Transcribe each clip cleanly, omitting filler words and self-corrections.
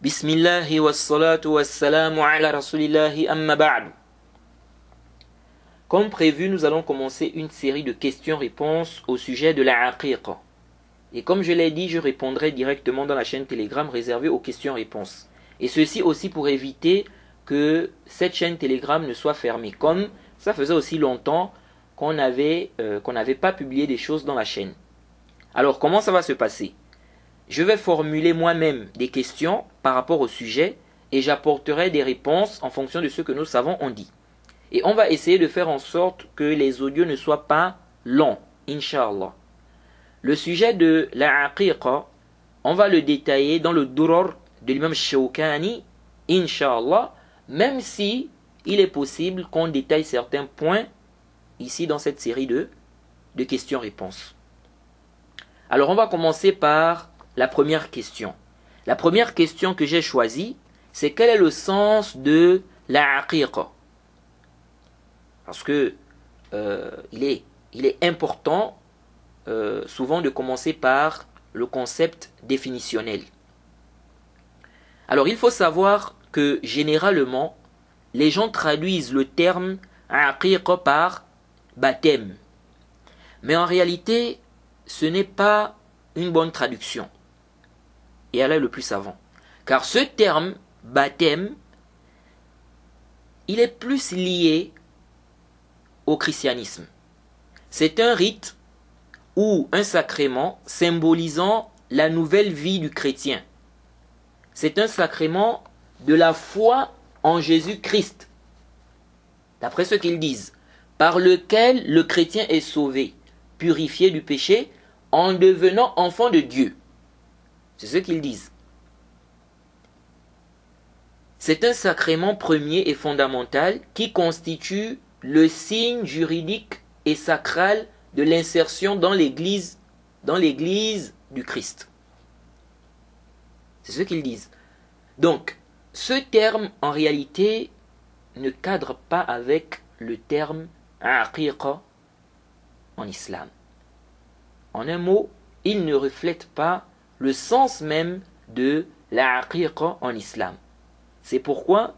Bismillahi wassalatu wassalamu ala rasulillahi amma ba'du. Comme prévu, nous allons commencer une série de questions-réponses au sujet de la aqiqa. Et comme je l'ai dit, je répondrai directement dans la chaîne Telegram réservée aux questions-réponses. Et ceci aussi pour éviter que cette chaîne Telegram ne soit fermée. Comme ça faisait aussi longtemps qu'on n'avait pas publié des choses dans la chaîne. Alors, comment ça va se passer? Je vais formuler moi-même des questions par rapport au sujet et j'apporterai des réponses en fonction de ce que nous savons on dit. Et on va essayer de faire en sorte que les audios ne soient pas longs, Inch'Allah. Le sujet de la aqiqa, on va le détailler dans le Durar de l'imam Shawkani, Inch'Allah, même si il est possible qu'on détaille certains points ici dans cette série de questions-réponses. Alors on va commencer par la première question. La première question que j'ai choisie, c'est quel est le sens de la aqiqa? Parce que il est important souvent de commencer par le concept définitionnel. Alors il faut savoir que généralement, les gens traduisent le terme aqiqa par baptême. Mais en réalité, ce n'est pas une bonne traduction. Et elle est le plus savant. Car ce terme, baptême, il est plus lié au christianisme. C'est un rite ou un sacrement symbolisant la nouvelle vie du chrétien. C'est un sacrement de la foi en Jésus-Christ. D'après ce qu'ils disent, par lequel le chrétien est sauvé, purifié du péché, en devenant enfant de Dieu. C'est ce qu'ils disent. C'est un sacrement premier et fondamental qui constitue le signe juridique et sacral de l'insertion dans l'Église du Christ. C'est ce qu'ils disent. Donc, ce terme, en réalité, ne cadre pas avec le terme aqiqa en islam. En un mot, il ne reflète pas le sens même de la aqiqa en islam. C'est pourquoi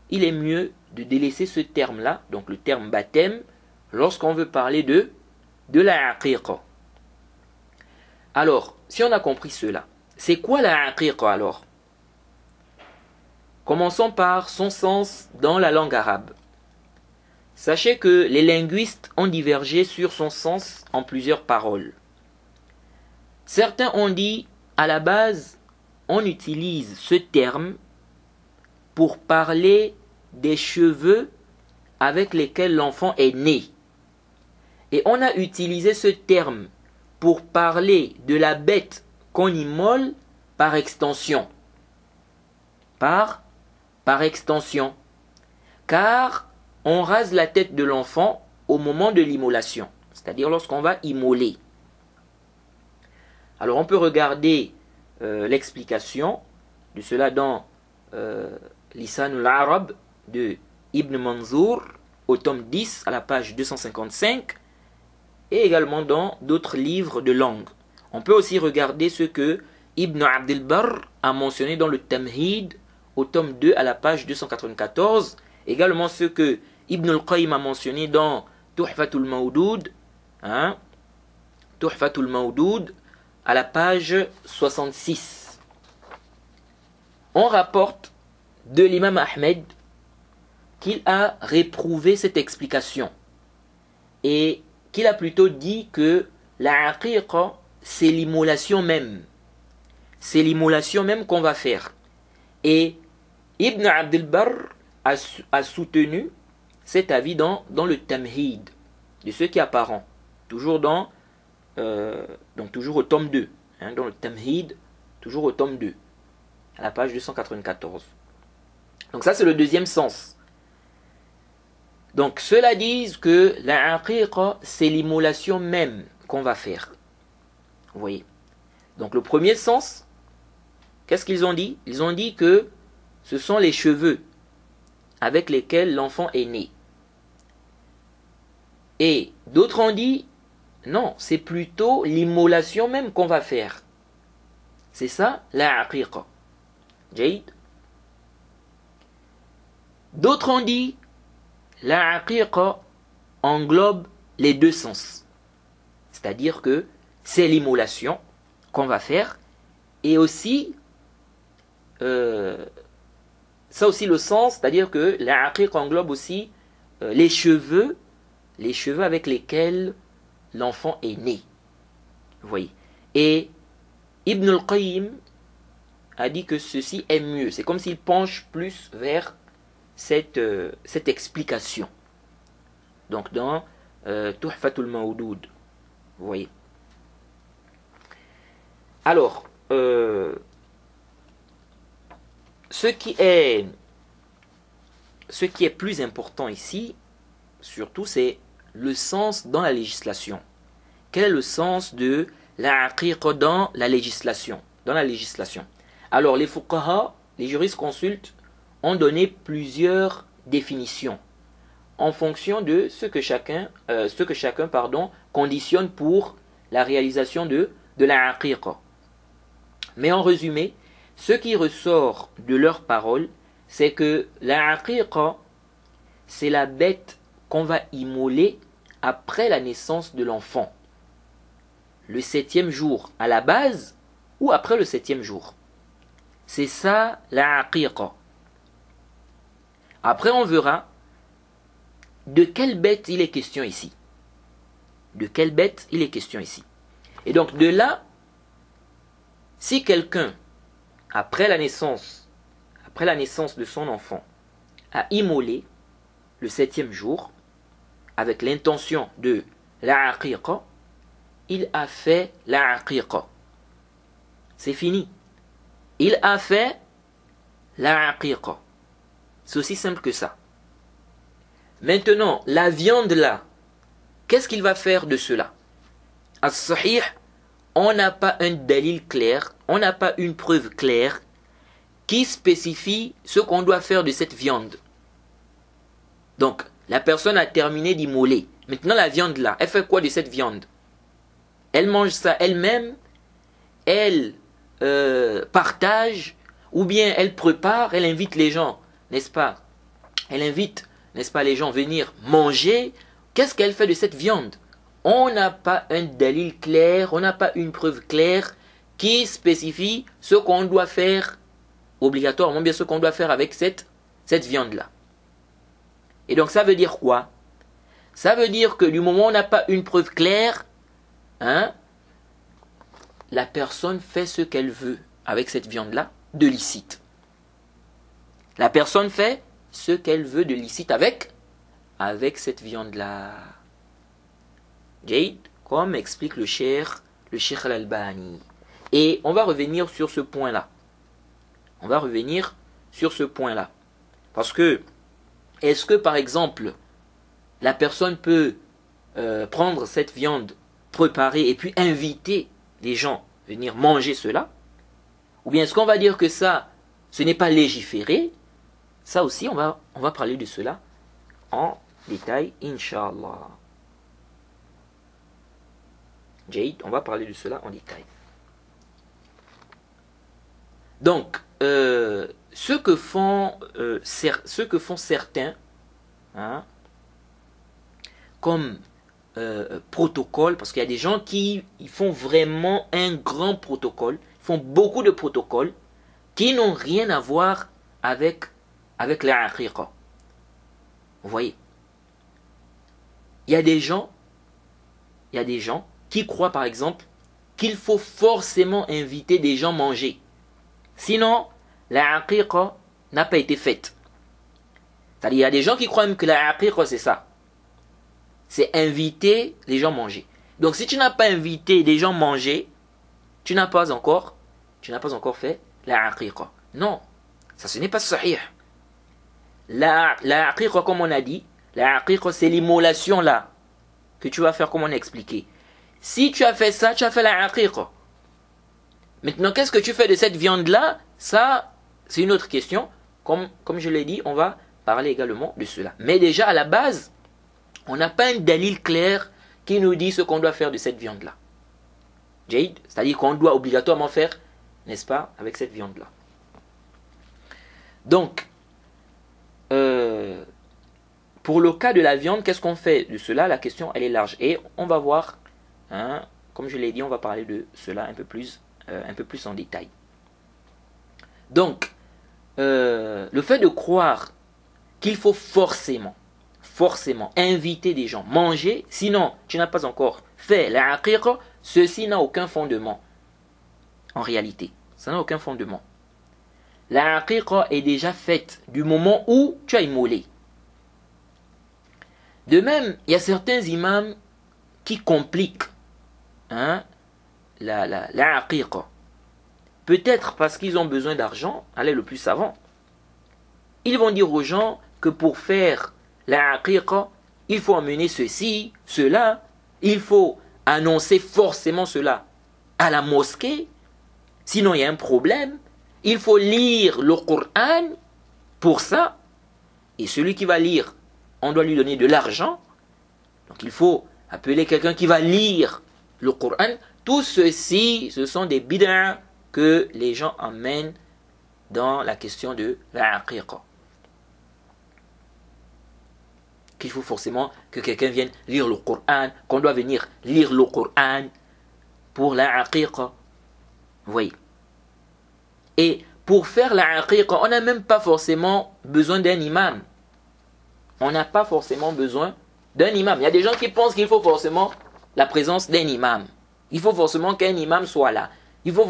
il est mieux de délaisser ce terme-là, donc le terme baptême, lorsqu'on veut parler de la aqiqa. Alors, si on a compris cela, c'est quoi la aqiqa alors? Commençons par son sens dans la langue arabe. Sachez que les linguistes ont divergé sur son sens en plusieurs paroles. Certains ont dit, à la base, on utilise ce terme pour parler des cheveux avec lesquels l'enfant est né. Et on a utilisé ce terme pour parler de la bête qu'on immole par extension. Par extension. Car on rase la tête de l'enfant au moment de l'immolation, c'est-à-dire lorsqu'on va immoler. Alors on peut regarder l'explication de cela dans Lisan al-Arab de Ibn Manzour au tome 10 à la page 255 et également dans d'autres livres de langue. On peut aussi regarder ce que Ibn Abd al-Barr a mentionné dans le Tamhid au tome 2 à la page 294, également ce que Ibn al-Qayyim a mentionné dans Tuhfatul Mawdoud, Tuhfatul Mawdoud à la page 66. On rapporte de l'imam Ahmed qu'il a réprouvé cette explication et qu'il a plutôt dit que la aqiqa, c'est l'immolation même. C'est l'immolation même qu'on va faire. Et Ibn Abd al-Barr a soutenu cet avis dans le Tamhid, de ce qui est apparent, toujours toujours au tome 2, dans le Tamhid, toujours au tome 2, à la page 294. Donc ça c'est le deuxième sens. Donc ceux-là disent que la aqiqa, c'est l'immolation même qu'on va faire. Vous voyez. Donc le premier sens, qu'est-ce qu'ils ont dit? Ils ont dit que ce sont les cheveux avec lesquels l'enfant est né. Et d'autres ont dit, non, c'est plutôt l'immolation même qu'on va faire. C'est ça la aqiqa. Jaïd. D'autres ont dit, la aqiqa englobe les deux sens. C'est-à-dire que c'est l'immolation qu'on va faire. Et aussi, ça aussi le sens, c'est-à-dire que la aqiqa englobe aussi les cheveux avec lesquels l'enfant est né. Vous voyez. Et Ibn al-Qayyim a dit que ceci est mieux. C'est comme s'il penche plus vers cette explication. Donc dans Tuhfatul Mawdoud. Vous voyez. Alors, ce qui est plus important ici, surtout, c'est le sens dans la législation. Quel est le sens de la aqiqa dans la législation? Alors, les fuqaha, les jurisconsultes, ont donné plusieurs définitions en fonction de ce que chacun conditionne pour la réalisation de la aqiqa. Mais en résumé, ce qui ressort de leurs paroles, c'est que la aqiqa, c'est la bête qu'on va immoler après la naissance de l'enfant. Le 7e jour à la base ou après le 7e jour. C'est ça la aqiqa. Après on verra de quelle bête il est question ici. Et donc de là, si quelqu'un, après la naissance de son enfant, a immolé le 7e jour, avec l'intention de la aqiqa, il a fait la aqiqa. C'est fini. Il a fait la aqiqa. C'est aussi simple que ça. Maintenant, la viande là, qu'est-ce qu'il va faire de cela? As-sahih, on n'a pas un dalil clair, on n'a pas une preuve claire qui spécifie ce qu'on doit faire de cette viande. Donc, la personne a terminé d'immoler. Maintenant, la viande là, elle fait quoi de cette viande? Elle mange ça elle-même, elle partage, ou bien elle prépare, elle invite les gens, n'est-ce pas? Elle invite, n'est-ce pas, les gens à venir manger. Qu'est-ce qu'elle fait de cette viande? On n'a pas un dalil clair, on n'a pas une preuve claire qui spécifie ce qu'on doit faire obligatoirement, bien ce qu'on doit faire avec cette viande-là. Et donc ça veut dire quoi? Ça veut dire que du moment où on n'a pas une preuve claire, la personne fait ce qu'elle veut avec cette viande-là de licite. La personne fait ce qu'elle veut de licite avec cette viande-là. Jaïd, comme explique le Cheikh Al-Albani. Et on va revenir sur ce point-là. Parce que, est-ce que par exemple, la personne peut prendre cette viande préparée et puis inviter les gens à venir manger cela? Ou bien est-ce qu'on va dire que ça, ce n'est pas légiféré? Ça aussi, on va parler de cela en détail, Inch'Allah. Jaïd, on va parler de cela en détail. Donc, ce que font certains, comme protocole, parce qu'il y a des gens qui font vraiment un grand protocole, font beaucoup de protocoles qui n'ont rien à voir avec la aqiqa. Vous voyez, il y a des gens qui croient par exemple qu'il faut forcément inviter des gens manger. Sinon, la aqiqa n'a pas été faite. C'est-à-dire, il y a des gens qui croient même que la aqiqa c'est ça. C'est inviter les gens manger. Donc si tu n'as pas invité des gens manger, tu n'as pas encore fait la aqiqa. Non, ça ce n'est pas sahih. La aqiqa, comme on a dit, la aqiqa c'est l'immolation là que tu vas faire comme on a expliqué. Si tu as fait ça, tu as fait la aqiqa. Maintenant, qu'est-ce que tu fais de cette viande-là? Ça, c'est une autre question. Comme je l'ai dit, on va parler également de cela. Mais déjà, à la base, on n'a pas un dalil clair qui nous dit ce qu'on doit faire de cette viande-là. Jaïd, c'est-à-dire qu'on doit obligatoirement faire, n'est-ce pas, avec cette viande-là. Donc, pour le cas de la viande, qu'est-ce qu'on fait de cela? La question, elle est large. Et on va voir, hein, comme je l'ai dit, on va parler de cela un peu plus en détail. Donc, le fait de croire qu'il faut forcément inviter des gens, manger, sinon tu n'as pas encore fait la aqiqa, ceci n'a aucun fondement. En réalité, ça n'a aucun fondement. La aqiqa est déjà faite du moment où tu as immolé. De même, il y a certains imams qui compliquent la aqiqa. Peut-être parce qu'ils ont besoin d'argent, allez le plus savant. Ils vont dire aux gens que pour faire la aqiqa, il faut emmener ceci, cela, il faut annoncer forcément cela à la mosquée, sinon il y a un problème. Il faut lire le Coran pour ça, et celui qui va lire, on doit lui donner de l'argent. Donc il faut appeler quelqu'un qui va lire le Coran. Tout ceci, ce sont des bid'a que les gens amènent dans la question de la aqiqa. Qu'il faut forcément que quelqu'un vienne lire le Coran, qu'on doit venir lire le Coran pour la aqiqa. Vous voyez. Et pour faire la aqiqa, on n'a même pas forcément besoin d'un imam. On n'a pas forcément besoin d'un imam. Il y a des gens qui pensent qu'il faut forcément la présence d'un imam. Il faut forcément qu'un imam soit là. Il faut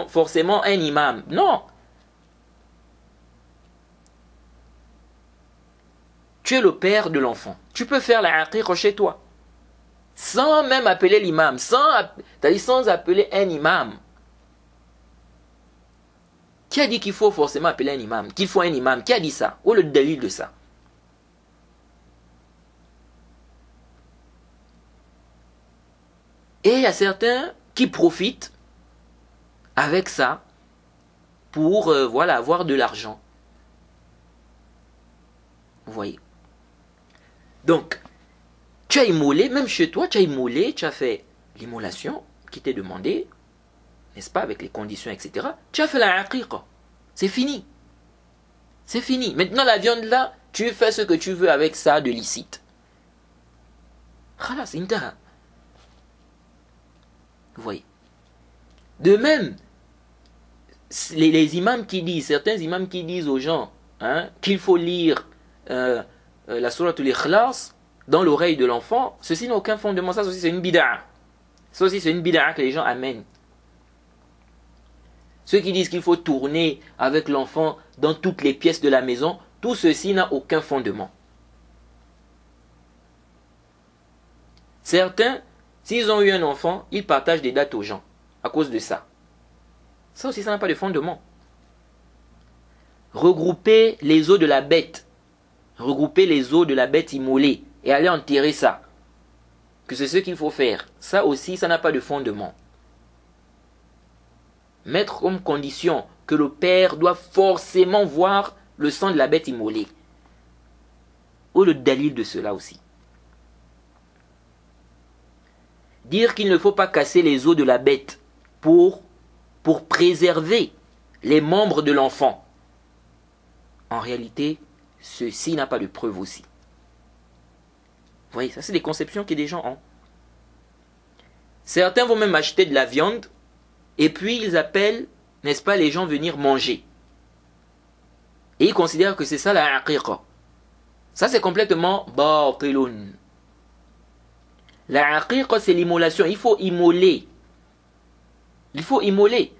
forcément un imam. Non. Tu es le père de l'enfant. Tu peux faire la aqiqa chez toi. Sans même appeler l'imam. Sans appeler un imam. Qui a dit qu'il faut forcément appeler un imam? Qu'il faut un imam? Qui a dit ça? Où est le délit de ça? Et il y a certains qui profitent avec ça pour avoir de l'argent. Vous voyez. Donc, tu as immolé, même chez toi, tu as immolé, tu as fait l'immolation qui t'est demandée, n'est-ce pas, avec les conditions, etc. Tu as fait la aqiqa. C'est fini. C'est fini. Maintenant, la viande là, tu fais ce que tu veux avec ça de licite. Khalas, intaha. Vous voyez. De même, les imams qui disent, certains imams qui disent aux gens qu'il faut lire la sourate al-Ikhlas dans l'oreille de l'enfant, ceci n'a aucun fondement. Ça aussi, c'est une bid'a. Ça aussi, c'est une bid'a que les gens amènent. Ceux qui disent qu'il faut tourner avec l'enfant dans toutes les pièces de la maison, tout ceci n'a aucun fondement. Certains, s'ils ont eu un enfant, ils partagent des dates aux gens à cause de ça. Ça aussi, ça n'a pas de fondement. Regrouper les os de la bête. Regrouper les os de la bête immolée et aller enterrer ça. Que c'est ce qu'il faut faire. Ça aussi, ça n'a pas de fondement. Mettre comme condition que le père doit forcément voir le sang de la bête immolée. Ou le dalil de cela aussi. Dire qu'il ne faut pas casser les os de la bête pour préserver les membres de l'enfant. En réalité, ceci n'a pas de preuve aussi. Vous voyez, ça c'est des conceptions que des gens ont. Certains vont même acheter de la viande et puis ils appellent, n'est-ce pas, les gens venir manger. Et ils considèrent que c'est ça la aqiqa. Ça c'est complètement batilun. La aqiqa, c'est l'immolation. Il faut immoler. Il faut immoler.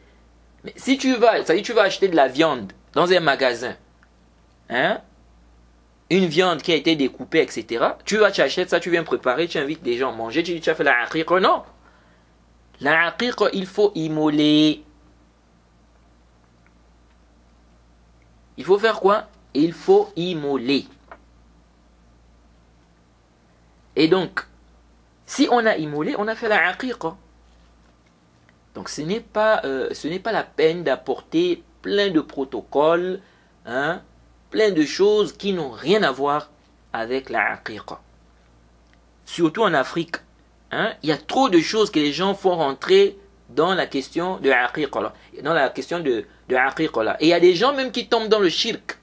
Mais si tu vas, ça dit, tu vas acheter de la viande dans un magasin, une viande qui a été découpée, etc. Tu vas, tu achètes ça, tu viens préparer, tu invites des gens à manger, tu dis tu as fait la aqiqa. Non. La aqiqa, il faut immoler. Il faut faire quoi? Il faut immoler. Et donc, si on a immolé, on a fait la aqiqa. Donc ce n'est pas la peine d'apporter plein de protocoles, plein de choses qui n'ont rien à voir avec la aqiqa. Surtout en Afrique, il y a trop de choses que les gens font rentrer dans la question de aqiqa. Dans la question de aqiqa. Et il y a des gens même qui tombent dans le shirk.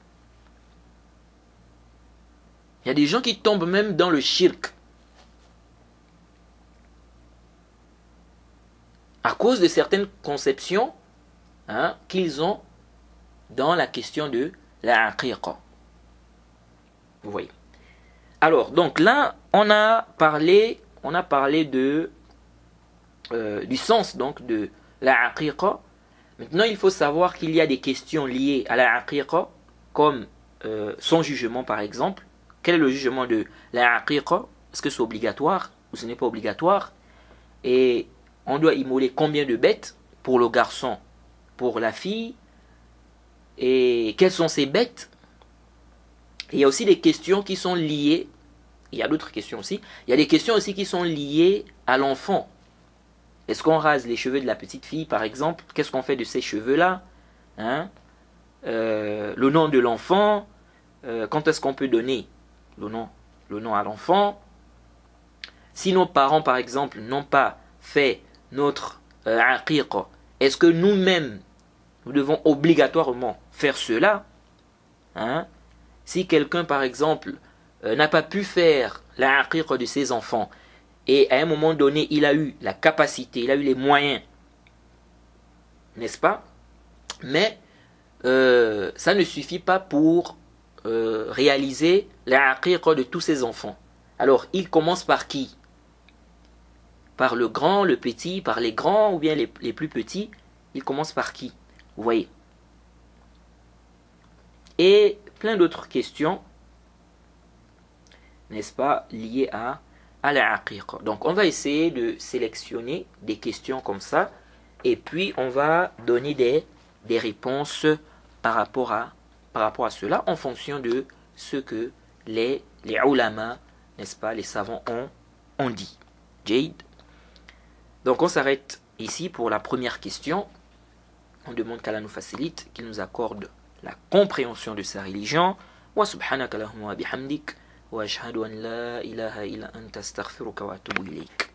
Il y a des gens qui tombent même dans le shirk à cause de certaines conceptions qu'ils ont dans la question de la aqiqa. Vous voyez. Alors, donc là, on a parlé de, du sens donc de la aqiqa. Maintenant, il faut savoir qu'il y a des questions liées à la aqiqa, comme son jugement par exemple. Quel est le jugement de la aqiqa? Est-ce que c'est obligatoire ou ce n'est pas obligatoire? Et on doit immoler combien de bêtes pour le garçon, pour la fille? Et quelles sont ces bêtes? Et il y a aussi des questions qui sont liées, il y a d'autres questions aussi, il y a des questions aussi qui sont liées à l'enfant. Est-ce qu'on rase les cheveux de la petite fille par exemple? Qu'est-ce qu'on fait de ces cheveux-là? Le nom de l'enfant, quand est-ce qu'on peut donner le nom à l'enfant? Si nos parents par exemple n'ont pas fait notre aqiqa, est-ce que nous-mêmes nous devons obligatoirement faire cela? Si quelqu'un par exemple n'a pas pu faire la aqiqa de ses enfants et à un moment donné il a eu la capacité, il a eu les moyens, n'est-ce pas? Mais ça ne suffit pas pour réaliser la aqiqa de tous ses enfants. Alors il commence par qui? Par le grand, le petit, par les grands ou bien les plus petits? Il commence par qui? Vous voyez? Et plein d'autres questions, n'est-ce pas, liées à la aqiqa. Donc on va essayer de sélectionner des questions comme ça et puis on va donner des réponses par rapport à cela en fonction de ce que les ulama, n'est-ce pas, les savants ont dit. Jade. Donc on s'arrête ici pour la première question. On demande qu'Allah nous facilite, qu'il nous accorde la compréhension de sa religion. Wa subhanaka Allahumma wa bihamdik wa ashhadu an la ilaha illa anta astaghfiruka wa atubu ilayk.